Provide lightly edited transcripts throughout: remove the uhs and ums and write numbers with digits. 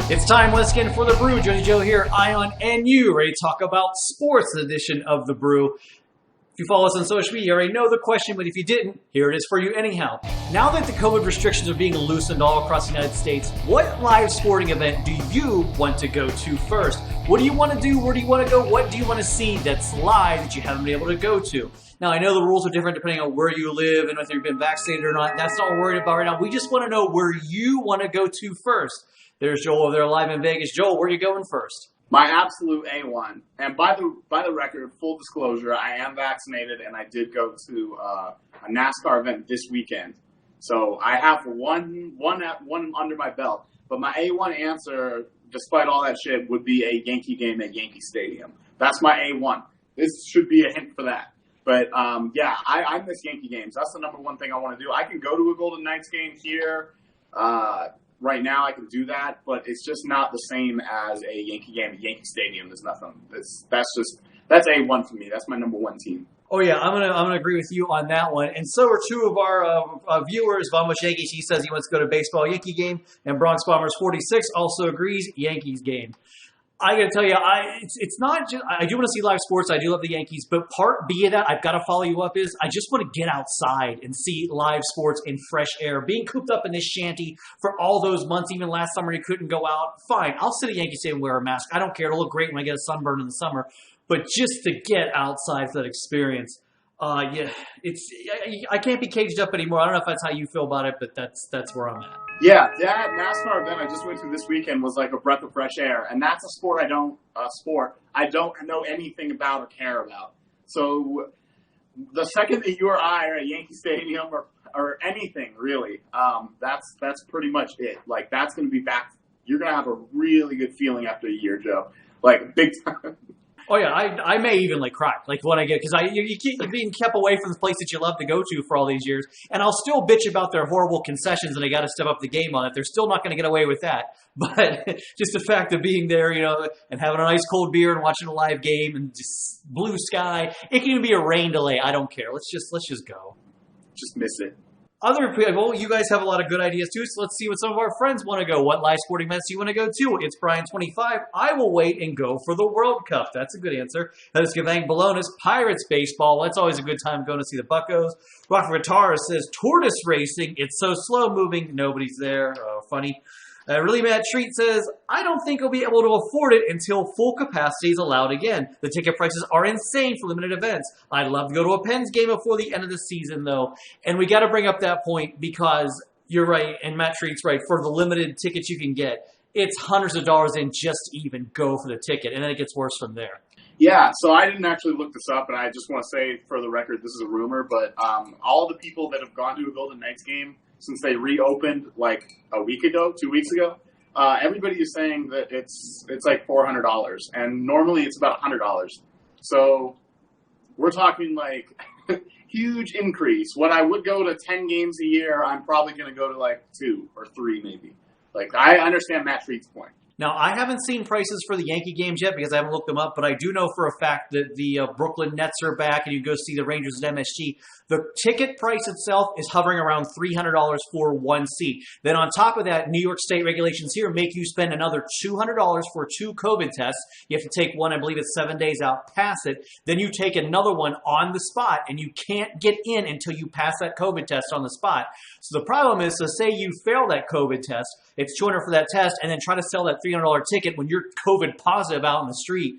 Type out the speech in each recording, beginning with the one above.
It's time once again for the Brew. Jody Joe here, Ion, and you ready to talk about sports edition of the Brew. If you follow us on social media, you already know the question, but if you didn't, here it is for you anyhow. Now that the COVID restrictions are being loosened all across the United States, what live sporting event do you want to go to first? What do you want to do? Where do you want to go? What do you want to see that's live that you haven't been able to go to? Now, I know the rules are different depending on where you live and whether you've been vaccinated or not. That's not what we're worried about right now. We just want to know where you want to go to first. There's Joel over there live in Vegas. Joel, where are you going first? My absolute A1. And by the record, full disclosure, I am vaccinated and I did go to a NASCAR event this weekend. So I have one under my belt. But my A1 answer, despite all that shit, would be a Yankee game at Yankee Stadium. That's my A1. This should be a hint for that. But I miss Yankee games. That's the number one thing I want to do. I can go to a Golden Knights game here. Right now, I can do that, but it's just not the same as a Yankee game at Yankee Stadium. There's nothing. That's A1 for me. That's my number one team. Oh yeah, I'm gonna agree with you on that one. And so are two of our viewers. Vamos Yankees, he says he wants to go to a baseball Yankee game, and Bronx Bombers 46 also agrees Yankees game. I got to tell you, it's not just, I do want to see live sports. I do love the Yankees, but part B of that, I've got to follow you up, is I just want to get outside and see live sports in fresh air. Being cooped up in this shanty for all those months, even last summer you couldn't go out, fine. I'll sit at Yankee Stadium and wear a mask. I don't care. It'll look great when I get a sunburn in the summer. But just to get outside for that experience, I can't be caged up anymore. I don't know if that's how you feel about it, but that's where I'm at. Yeah, that NASCAR event I just went to this weekend was like a breath of fresh air, and that's a sport I don't know anything about or care about. So the second that you or I are at Yankee Stadium or anything really, that's pretty much it. Like that's going to be back. You're going to have a really good feeling after a year, Joe. Like big time. Oh yeah, I may even cry when I get, because you keep being kept away from the place that you love to go to for all these years, and I'll still bitch about their horrible concessions and they got to step up the game on it. They're still not going to get away with that. But just the fact of being there, and having an ice cold beer and watching a live game and just blue sky, it can even be a rain delay. I don't care. Let's just go. Just miss it. Other people, you guys have a lot of good ideas too, so let's see what some of our friends want to go. What live sporting events do you want to go to? It's Brian25. I will wait and go for the World Cup. That's a good answer. Let's give Balonis. Pirates baseball. That's always a good time going to see the Buccos. Rock for Guitar says tortoise racing. It's so slow moving. Nobody's there. Funny. Really Mad Treat says, I don't think I'll be able to afford it until full capacity is allowed again. The ticket prices are insane for limited events. I'd love to go to a Pens game before the end of the season, though. And we got to bring up that point because you're right, and Matt Treat's right. For the limited tickets you can get, it's hundreds of dollars in just to even go for the ticket, and then it gets worse from there. Yeah, so I didn't actually look this up, and I just want to say for the record, this is a rumor, but all the people that have gone to a Golden Knights game since they reopened like a week ago, 2 weeks ago, everybody is saying that it's like $400, and normally it's about $100. So we're talking like huge increase. When I would go to 10 games a year, I'm probably going to go to like 2 or 3 maybe. Like I understand Matt Treat's point. Now, I haven't seen prices for the Yankee games yet because I haven't looked them up, but I do know for a fact that the Brooklyn Nets are back and you go see the Rangers at MSG. The ticket price itself is hovering around $300 for one seat. Then on top of that, New York State regulations here make you spend another $200 for 2 COVID tests. You have to take one, I believe it's 7 days out, pass it. Then you take another one on the spot, and you can't get in until you pass that COVID test on the spot. So the problem is, so say you fail that COVID test, it's $200 for that test, and then try to sell that $300 ticket when you're COVID positive out in the street.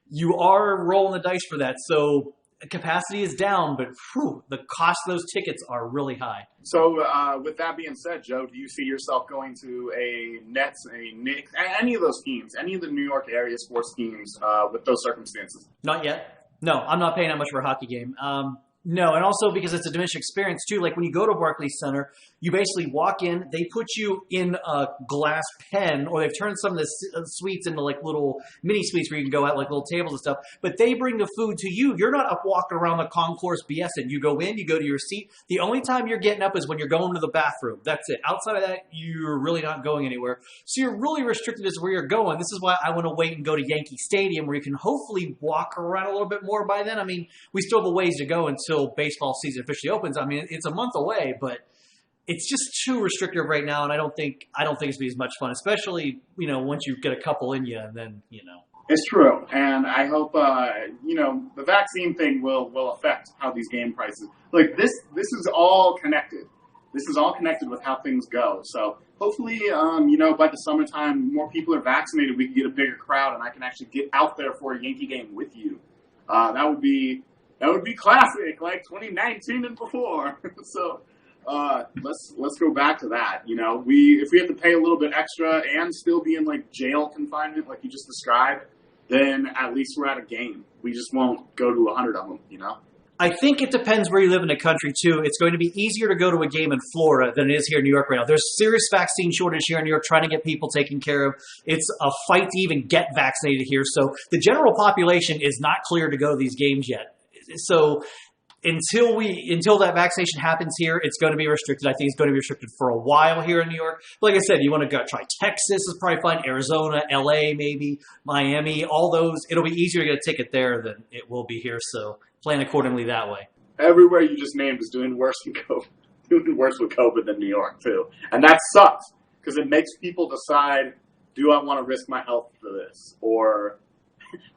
You are rolling the dice for that. So capacity is down, but the cost of those tickets are really high. So with that being said, Joe, do you see yourself going to a Nets, a Knicks, any of those teams, any of the New York area sports teams with those circumstances? Not yet. No, I'm not paying that much for a hockey game. No, and also because it's a diminished experience too. Like when you go to Barclays Center, you basically walk in, they put you in a glass pen, or they've turned some of the suites into like little mini suites where you can go out like little tables and stuff, but they bring the food to you. You're not up walking around the concourse BSing. You go in, you go to your seat. The only time you're getting up is when you're going to the bathroom. That's it. Outside of that, you're really not going anywhere. So you're really restricted as where you're going. This is why I want to wait and go to Yankee Stadium where you can hopefully walk around a little bit more by then. I mean, we still have a ways to go until baseball season officially opens. I mean, it's a month away, but it's just too restrictive right now, and I don't think it's gonna be as much fun, especially once you get a couple in you, and then. It's true, and I hope the vaccine thing will affect how these game prices. Like this is all connected. This is all connected with how things go. So hopefully, by the summertime, more people are vaccinated. We can get a bigger crowd, and I can actually get out there for a Yankee game with you. That would be classic, like 2019 and before. So let's go back to that. If we have to pay a little bit extra and still be in like jail confinement, like you just described, then at least we're at a game. We just won't go to 100 of them. I think it depends where you live in the country, too. It's going to be easier to go to a game in Florida than it is here in New York right now. There's serious vaccine shortage here in New York, trying to get people taken care of. It's a fight to even get vaccinated here. So the general population is not clear to go to these games yet. So until that vaccination happens here, it's going to be restricted. I think it's going to be restricted for a while here in New York. But like I said, you want to go try Texas is probably fine, Arizona, LA maybe, Miami, all those. It'll be easier to get a ticket there than it will be here. So plan accordingly that way. Everywhere you just named is doing worse with COVID than New York too, and that sucks because it makes people decide: do I want to risk my health for this, or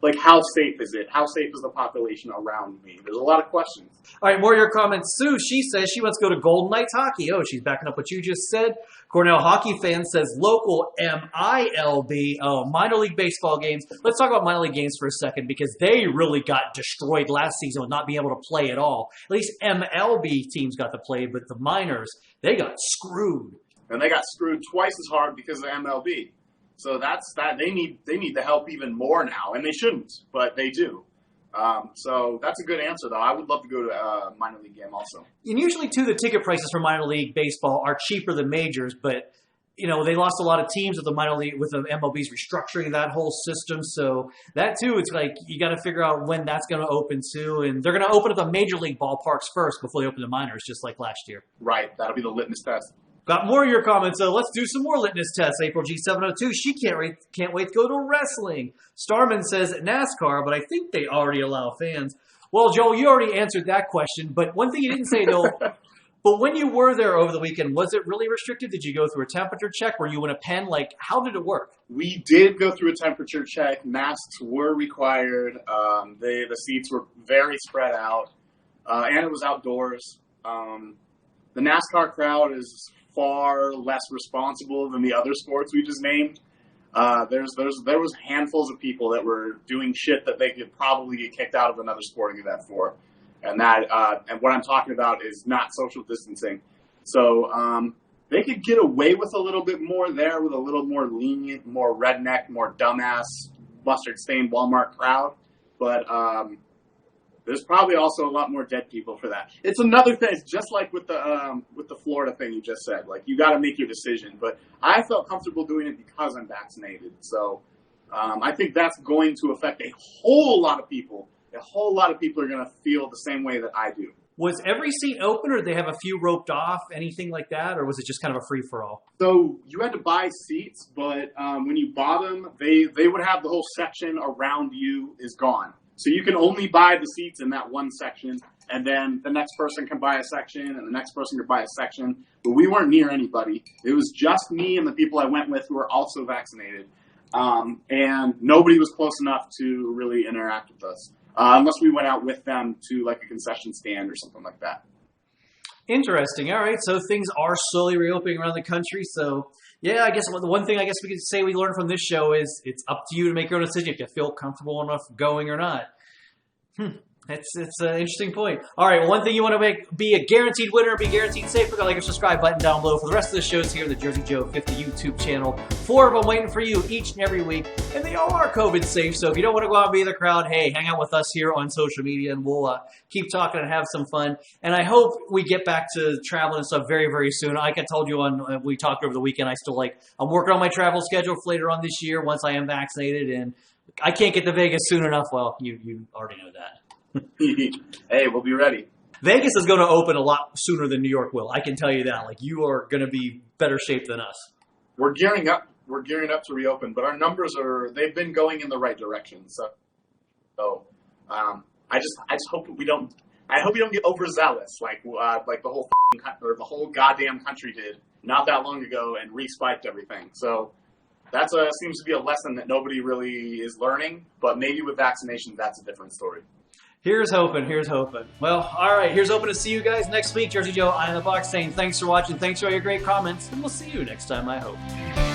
like how safe is it? How safe is the population around me? There's a lot of questions. All right, more of your comments. Sue, she says she wants to go to Golden Knights hockey. Oh, she's backing up what you just said. Cornell Hockey Fan says local MILB. Oh, minor league baseball games. Let's talk about minor league games for a second because they really got destroyed last season with not being able to play at all. At least MLB teams got to play, but the minors, they got screwed. And they got screwed twice as hard because of MLB. So that's that. They need the help even more now, and they shouldn't, but they do. So that's a good answer, though. I would love to go to a minor league game also. And usually, too, the ticket prices for minor league baseball are cheaper than majors, but they lost a lot of teams with the minor league, with the MLB's restructuring that whole system. So that too, it's like you got to figure out when that's going to open too, and they're going to open up the major league ballparks first before they open the minors, just like last year. Right, that'll be the litmus test. Got more of your comments, so let's do some more litmus tests. April G702, she can't wait to go to wrestling. Starman says NASCAR, but I think they already allow fans. Well, Joel, you already answered that question, but one thing you didn't say, though, but when you were there over the weekend, was it really restricted? Did you go through a temperature check? Were you in a pen? Like, how did it work? We did go through a temperature check. Masks were required. The seats were very spread out, and it was outdoors. The NASCAR crowd is far less responsible than the other sports we just named. There was handfuls of people that were doing shit that they could probably get kicked out of another sporting event for, and what I'm talking about is not social distancing. So they could get away with a little bit more there, with a little more lenient, more redneck, more dumbass, mustard stained Walmart crowd, but there's probably also a lot more dead people for that. It's another thing. It's just like with the Florida thing you just said. Like, you got to make your decision. But I felt comfortable doing it because I'm vaccinated. So I think that's going to affect a whole lot of people. A whole lot of people are going to feel the same way that I do. Was every seat open, or did they have a few roped off, anything like that? Or was it just kind of a free-for-all? So you had to buy seats, but when you bought them, they would have the whole section around you is gone. So you can only buy the seats in that one section, and then the next person can buy a section, and the next person can buy a section. But we weren't near anybody. It was just me and the people I went with who were also vaccinated. And nobody was close enough to really interact with us, unless we went out with them to like a concession stand or something like that. Interesting. All right. So things are slowly reopening around the country. So, yeah, I guess the one thing I guess we could say we learned from this show is it's up to you to make your own decision if you feel comfortable enough going or not. It's an interesting point. All right, well, one thing you want to make, be a guaranteed winner, be guaranteed safe, click the like or subscribe button down below for the rest of the shows here on the Jersey Joe 50 YouTube channel. 4 of them waiting for you each and every week, and they all are COVID safe, so if you don't want to go out and be in the crowd, hey, hang out with us here on social media, and we'll keep talking and have some fun. And I hope we get back to traveling and stuff very, very soon. Like I told you we talked over the weekend, I'm working on my travel schedule for later on this year once I am vaccinated, and I can't get to Vegas soon enough. Well, you already know that. Hey, we'll be ready. Vegas is going to open a lot sooner than New York will. I can tell you that. Like, you are going to be better shape than us. We're gearing up. We're gearing up to reopen, but our numbers they've been going in the right direction. So I just hope that we don't I hope you don't get overzealous like the whole goddamn country did not that long ago and re-spiked everything. So that's seems to be a lesson that nobody really is learning. But maybe with vaccinations, that's a different story. Here's hoping. Here's hoping. Well, all right. Here's hoping to see you guys next week. Jersey Joe, I'm the Box saying thanks for watching. Thanks for all your great comments, and we'll see you next time, I hope.